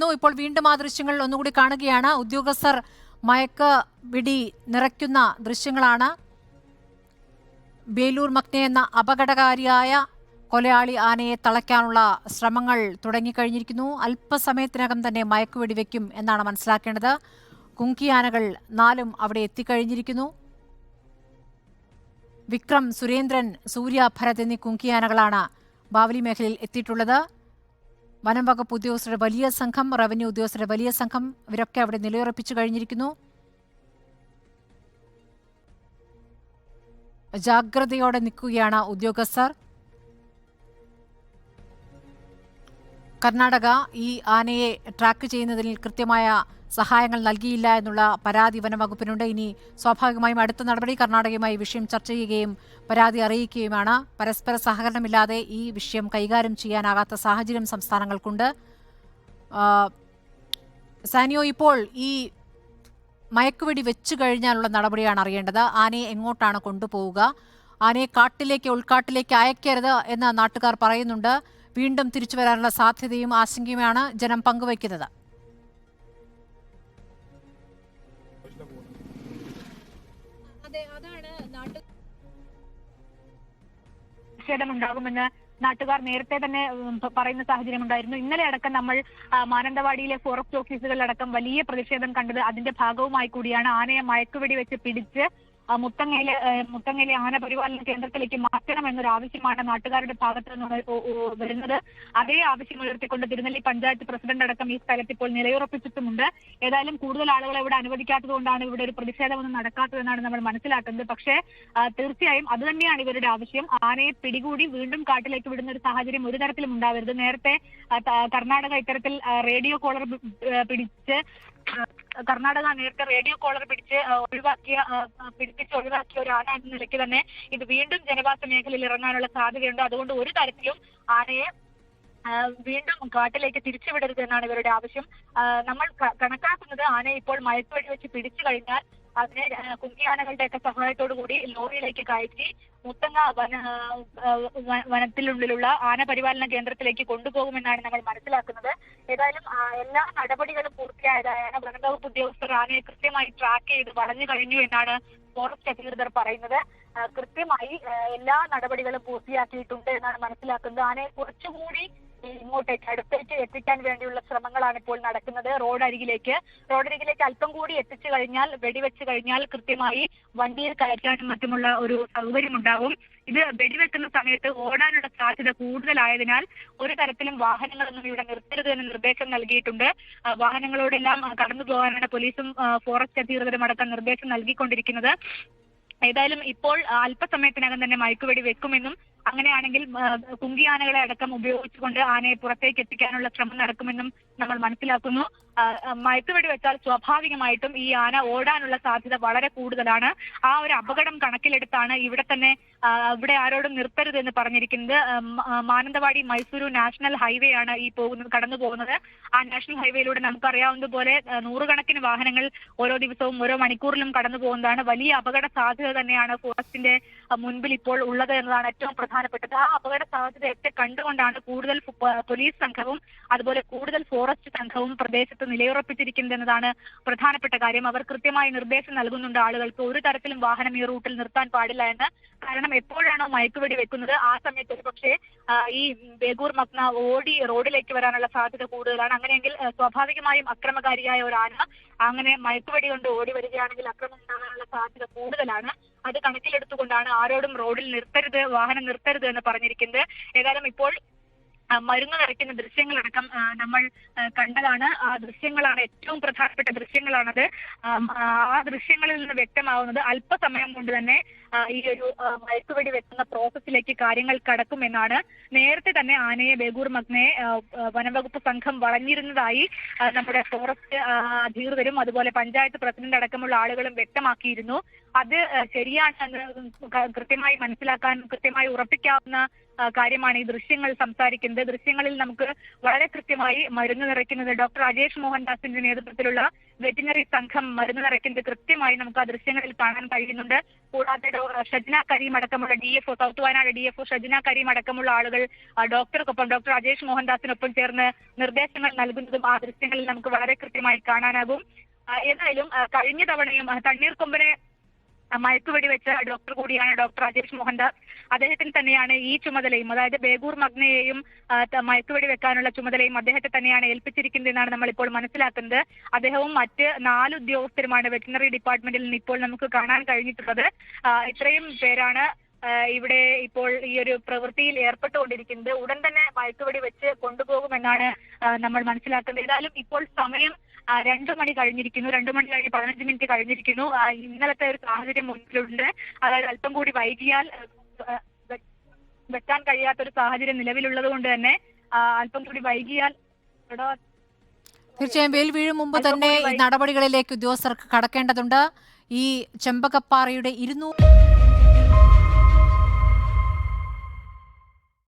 തുടരുന്നു. ഇപ്പോൾ വീണ്ടും ആ ദൃശ്യങ്ങൾ ഒന്നുകൂടി കാണുകയാണ്. ഉദ്യോഗസ്ഥർ മയക്ക് വെടി നിറയ്ക്കുന്ന ദൃശ്യങ്ങളാണ്. ബേലൂർ മക്നെ എന്ന അപകടകാരിയായ കൊലയാളി ആനയെ തളയ്ക്കാനുള്ള ശ്രമങ്ങൾ തുടങ്ങിക്കഴിഞ്ഞിരിക്കുന്നു. അല്പസമയത്തിനകം തന്നെ മയക്കുവെടി വയ്ക്കും എന്നാണ് മനസ്സിലാക്കേണ്ടത്. കുങ്കി ആനകൾ 4 അവിടെ എത്തിക്കഴിഞ്ഞിരിക്കുന്നു. വിക്രം, സുരേന്ദ്രൻ, സൂര്യ, ഭരത് എന്നീ കുങ്കിയാനകളാണ് ബാവലി മേഖലയിൽ എത്തിയിട്ടുള്ളത്. വനം വകുപ്പ് ഉദ്യോഗസ്ഥരുടെ വലിയ സംഘം, റവന്യൂ ഉദ്യോഗസ്ഥരുടെ വലിയ സംഘം, ഇവരൊക്കെ അവിടെ നിലയുറപ്പിച്ചു കഴിഞ്ഞിരിക്കുന്നു. ജാഗ്രതയോടെ നിൽക്കുകയാണ് ഉദ്യോഗസ്ഥർ. കർണാടക ഈ ആനയെ ട്രാക്ക് ചെയ്യുന്നതിൽ കൃത്യമായ സഹായങ്ങൾ നൽകിയില്ല എന്നുള്ള പരാതി വനംവകുപ്പിനുണ്ട്. ഇനി സ്വാഭാവികമായും അടുത്ത നടപടി കർണാടകയുമായി വിഷയം ചർച്ച ചെയ്യുകയും പരാതി അറിയിക്കുകയുമാണ്. പരസ്പര സഹകരണമില്ലാതെ ഈ വിഷയം കൈകാര്യം ചെയ്യാനാകാത്ത സാഹചര്യം സംസ്ഥാനങ്ങൾക്കുണ്ട്. സാനിയോ, ഇപ്പോൾ ഈ മയക്കുവെടി വെച്ചു കഴിഞ്ഞാലുള്ള നടപടിയാണ് അറിയേണ്ടത്. ആനയെ എങ്ങോട്ടാണ് കൊണ്ടുപോവുക? ആനയെ ഉൾക്കാട്ടിലേക്ക് അയക്കരുത് എന്ന് നാട്ടുകാർ പറയുന്നുണ്ട്. വീണ്ടും തിരിച്ചു വരാനുള്ള സാധ്യതയും ആശങ്കയുമാണ് ജനം പങ്കുവയ്ക്കുന്നത്. പ്രതിഷേധമുണ്ടാകുമെന്ന് നാട്ടുകാർ നേരത്തെ തന്നെ പറയുന്ന സാഹചര്യം ഉണ്ടായിരുന്നു. ഇന്നലെ അടക്കം നമ്മൾ മാനന്തവാടിയിലെ ഫോറസ്റ്റ് ഓഫീസുകളിലടക്കം വലിയ പ്രതിഷേധം കണ്ടത് അതിന്റെ ഭാഗവുമായി കൂടിയാണ്. ആനയെ മയക്കുവെടി വെച്ച് പിടിച്ച് മുത്തങ്ങയിലെ ആന പരിപാലന കേന്ദ്രത്തിലേക്ക് മാറ്റണം എന്നൊരു ആവശ്യമാണ് നാട്ടുകാരുടെ ഭാഗത്ത് നിന്ന് വരുന്നത്. അതേ ആവശ്യം ഉയർത്തിക്കൊണ്ട് തിരുനെല്ലി പഞ്ചായത്ത് പ്രസിഡന്റ് അടക്കം ഈ സ്ഥലത്ത് ഇപ്പോൾ നിലയുറപ്പിച്ചിട്ടുമുണ്ട്. ഏതായാലും കൂടുതൽ ആളുകളെ ഇവിടെ അനുവദിക്കാത്തത് കൊണ്ടാണ് ഇവിടെ ഒരു പ്രതിഷേധമൊന്നും നടക്കാത്തതെന്നാണ് നമ്മൾ മനസ്സിലാക്കുന്നത്. പക്ഷേ തീർച്ചയായും അത് തന്നെയാണ് ഇവരുടെ ആവശ്യം. ആനയെ പിടികൂടി വീണ്ടും കാട്ടിലേക്ക് വിടുന്ന ഒരു സാഹചര്യം ഒരു തരത്തിലും ഉണ്ടാവരുത്. നേരത്തെ കർണാടക ഇത്തരത്തിൽ റേഡിയോ കോളർ പിടിച്ച് ഒഴിവാക്കിയ ഒരു ആന എന്ന നിലയ്ക്ക് തന്നെ ഇത് വീണ്ടും ജനവാസ മേഖലയിൽ ഇറങ്ങാനുള്ള സാധ്യതയുണ്ട്. അതുകൊണ്ട് ഒരു തരത്തിലും ആനയെ വീണ്ടും കാട്ടിലേക്ക് തിരിച്ചുവിടരുത് എന്നാണ് ഇവരുടെ ആവശ്യം. നമ്മൾ കണക്കാക്കുന്നത് ആനയെ ഇപ്പോൾ മയക്കുവെടി വെച്ച് പിടിച്ചു കഴിഞ്ഞാൽ അതിനെ കുങ്കിയാനകളുടെയൊക്കെ സഹായത്തോടു കൂടി ലോറിയിലേക്ക് കയറ്റി മുത്തങ്ങ വനത്തിനുള്ളിലുള്ള ആന പരിപാലന കേന്ദ്രത്തിലേക്ക് കൊണ്ടുപോകുമെന്നാണ് നമ്മൾ മനസ്സിലാക്കുന്നത്. ഏതായാലും എല്ലാ നടപടികളും പൂർത്തിയായതായാണ് വനംവകുപ്പ് ഉദ്യോഗസ്ഥർ ആനയെ കൃത്യമായി ട്രാക്ക് ചെയ്ത് വളഞ്ഞു കഴിഞ്ഞു എന്നാണ് ഫോറസ്റ്റ് അധികൃതർ പറയുന്നത്. കൃത്യമായി എല്ലാ നടപടികളും പൂർത്തിയാക്കിയിട്ടുണ്ട് എന്നാണ് മനസ്സിലാക്കുന്നത്. ആനയെ കുറച്ചുകൂടി ഇങ്ങോട്ടേക്ക് അടുത്തേക്ക് എത്തിക്കാൻ വേണ്ടിയുള്ള ശ്രമങ്ങളാണ് ഇപ്പോൾ നടക്കുന്നത്. റോഡരികിലേക്ക് അല്പം കൂടി എത്തിച്ചു കഴിഞ്ഞാൽ, വെടിവെച്ച് കഴിഞ്ഞാൽ കൃത്യമായി വണ്ടിയിൽ കയറ്റാനും മറ്റുമുള്ള ഒരു സൗകര്യമുണ്ടാകും. ഇത് വെടിവെക്കുന്ന സമയത്ത് ഓടാനുള്ള സാധ്യത കൂടുതലായതിനാൽ ഒരു തരത്തിലും വാഹനങ്ങളൊന്നും ഇവിടെ നിർത്തരുത് എന്ന് നിർദ്ദേശം നൽകിയിട്ടുണ്ട്. വാഹനങ്ങളോടെല്ലാം കടന്നു പോകാനാണ് പോലീസും ഫോറസ്റ്റ് അധികൃതരും അടക്കം നിർദ്ദേശം നൽകിക്കൊണ്ടിരിക്കുന്നത്. ഏതായാലും ഇപ്പോൾ അല്പസമയത്തിനകം തന്നെ മയക്കുവെടി വെക്കുമെന്നും അങ്ങനെയാണെങ്കിൽ കുങ്കിയാനകളെ അടക്കം ഉപയോഗിച്ചുകൊണ്ട് ആനയെ പുറത്തേക്ക് എത്തിക്കാനുള്ള ശ്രമം നടക്കുമെന്നും നമ്മൾ മനസ്സിലാക്കുന്നു. മയക്കുവെടി വെച്ചാൽ സ്വാഭാവികമായിട്ടും ഈ ആന ഓടാനുള്ള സാധ്യത വളരെ കൂടുതലാണ്. ആ ഒരു അപകടം കണക്കിലെടുത്താണ് ഇവിടെ ആരോടും നിർത്തരുത് എന്ന് പറഞ്ഞിരിക്കുന്നത്. മാനന്തവാടി മൈസൂരു നാഷണൽ ഹൈവേ ആണ് ഈ കടന്നു പോകുന്നത്. ആ നാഷണൽ ഹൈവേയിലൂടെ നമുക്കറിയാവുന്നതുപോലെ നൂറുകണക്കിന് വാഹനങ്ങൾ ഓരോ ദിവസവും ഓരോ മണിക്കൂറിലും കടന്നു പോകുന്നതാണ്. വലിയ അപകട സാധ്യത തന്നെയാണ് ഫോറസ്റ്റിന്റെ മുൻപിൽ ഇപ്പോൾ ഉള്ളത് എന്നതാണ് ഏറ്റവും പ്രധാനപ്പെട്ടത്. ആ അപകട സാധ്യതയൊക്കെ കണ്ടുകൊണ്ടാണ് കൂടുതൽ പോലീസ് സംഘവും അതുപോലെ കൂടുതൽ ഫോറസ്റ്റ് സംഘവും പ്രദേശത്ത് നിലയുറപ്പിച്ചിരിക്കുന്നത് എന്നതാണ് പ്രധാനപ്പെട്ട കാര്യം. അവർ കൃത്യമായി നിർദ്ദേശം നൽകുന്നുണ്ട് ആളുകൾക്ക് ഒരു തരത്തിലും വാഹനം ഈ റൂട്ടിൽ നിർത്താൻ പാടില്ല എന്ന്. കാരണം എപ്പോഴാണോ മയക്കുവെടി വെക്കുന്നത് ആ സമയത്ത് ഒരു പക്ഷേ ഈ ബേഗൂർ മക്ന ഓടി റോഡിലേക്ക് വരാനുള്ള സാധ്യത കൂടുതലാണ്. അങ്ങനെയെങ്കിൽ സ്വാഭാവികമായും അക്രമകാരിയായ ഒരു ആന അങ്ങനെ മയക്കുവെടി കൊണ്ട് ഓടി വരികയാണെങ്കിൽ അക്രമം ഉണ്ടാകാനുള്ള സാധ്യത കൂടുതലാണ്. അത് കണക്കിലെടുത്തുകൊണ്ടാണ് ആരോടും റോഡിൽ വാഹനം നിർത്തരുത് എന്ന് പറഞ്ഞിരിക്കുന്നത്. ഏതായാലും ഇപ്പോൾ മരുന്ന് നിറയ്ക്കുന്ന ദൃശ്യങ്ങളടക്കം നമ്മൾ കണ്ടതാണ്. ആ ദൃശ്യങ്ങളാണ് ഏറ്റവും പ്രധാനപ്പെട്ട ദൃശ്യങ്ങളാണത്. ആ ദൃശ്യങ്ങളിൽ നിന്ന് വ്യക്തമാവുന്നത് അല്പസമയം കൊണ്ട് തന്നെ ഈ ഒരു മയക്കുവെടി വെക്കുന്ന പ്രോസസ്സിലേക്ക് കാര്യങ്ങൾ കടക്കുമെന്നാണ്. നേരത്തെ തന്നെ ആനയെ ബേഗൂർ മഗ്നയെ വനംവകുപ്പ് സംഘം വളഞ്ഞിരുന്നതായി നമ്മുടെ ഫോറസ്റ്റ് അധികൃതരും അതുപോലെ പഞ്ചായത്ത് പ്രസിഡന്റ് അടക്കമുള്ള ആളുകളും വ്യക്തമാക്കിയിരുന്നു. അത് ശരിയാണെന്ന് കൃത്യമായി കൃത്യമായി ഉറപ്പിക്കാവുന്ന കാര്യമാണ് ഈ ദൃശ്യങ്ങൾ സംസാരിക്കുന്നത്. ദൃശ്യങ്ങളിൽ നമുക്ക് വളരെ കൃത്യമായി മരുന്ന് നിറയ്ക്കുന്നത് ഡോക്ടർ അജേഷ് മോഹൻദാസിന്റെ നേതൃത്വത്തിലുള്ള വെറ്റിനറി സംഘം മരുന്ന് നിറയ്ക്കുന്നത് കൃത്യമായി നമുക്ക് ആ ദൃശ്യങ്ങളിൽ കാണാൻ കഴിയുന്നുണ്ട്. കൂടാതെ ഷജ്ന കരീം അടക്കമുള്ള DFO, south Wayanad DFO Shajna Kareem അടക്കമുള്ള ആളുകൾ ഡോക്ടർക്കൊപ്പം, ഡോക്ടർ അജേഷ് മോഹൻദാസിനൊപ്പം ചേർന്ന് നിർദ്ദേശങ്ങൾ നൽകുന്നതും ആ ദൃശ്യങ്ങളിൽ നമുക്ക് വളരെ കൃത്യമായി കാണാനാകും. ഏതായാലും കഴിഞ്ഞ തവണയും തണ്ണീർക്കൊമ്പനെ മയക്കുവെടി വെച്ച ഡോക്ടർ കൂടിയാണ് ഡോക്ടർ അജേഷ് മോഹൻദാസ്. അദ്ദേഹത്തിന് തന്നെയാണ് ഈ ചുമതലയും, അതായത് ബേഗൂർ മഗ്നയെയും മയക്കുവെടി വെക്കാനുള്ള ചുമതലയും അദ്ദേഹത്തെ തന്നെയാണ് ഏൽപ്പിച്ചിരിക്കുന്നതെന്നാണ് നമ്മൾ ഇപ്പോൾ മനസ്സിലാക്കുന്നത്. അദ്ദേഹവും മറ്റ് 4 ഉദ്യോഗസ്ഥരുമാണ് വെറ്റിനറി ഡിപ്പാർട്ട്മെന്റിൽ നിന്ന് ഇപ്പോൾ നമുക്ക് കാണാൻ കഴിഞ്ഞിട്ടുള്ളത്. ഇത്രയും പേരാണ് ഇവിടെ ഇപ്പോൾ ഈ ഒരു പ്രവൃത്തിയിൽ ഏർപ്പെട്ടുകൊണ്ടിരിക്കുന്നത്. ഉടൻ തന്നെ മയക്കുവെടി വെച്ച് കൊണ്ടുപോകുമെന്നാണ് നമ്മൾ മനസ്സിലാക്കുന്നത്. ഏതായാലും ഇപ്പോൾ സമയം 2 മണി കഴിഞ്ഞിരിക്കുന്നു. 2 മണി കഴിഞ്ഞ് 15 മിനിറ്റ് കഴിഞ്ഞിരിക്കുന്നു. ഇന്നലത്തെ ഒരു സാഹചര്യം മുന്നിലുണ്ട്. അതായത് അല്പം കൂടി വൈകിയാൽ വെക്കാൻ കഴിയാത്തൊരു സാഹചര്യം നിലവിലുള്ളത് കൊണ്ട് തന്നെ അല്പം കൂടി വൈകിയാൽ തീർച്ചയായും വെയിൽ വീഴും മുമ്പ് തന്നെ ഈ നടപടികളിലേക്ക് ഉദ്യോഗസ്ഥർക്ക് കടക്കേണ്ടതുണ്ട്. ഈ ചെമ്പകപ്പാറയുടെ 200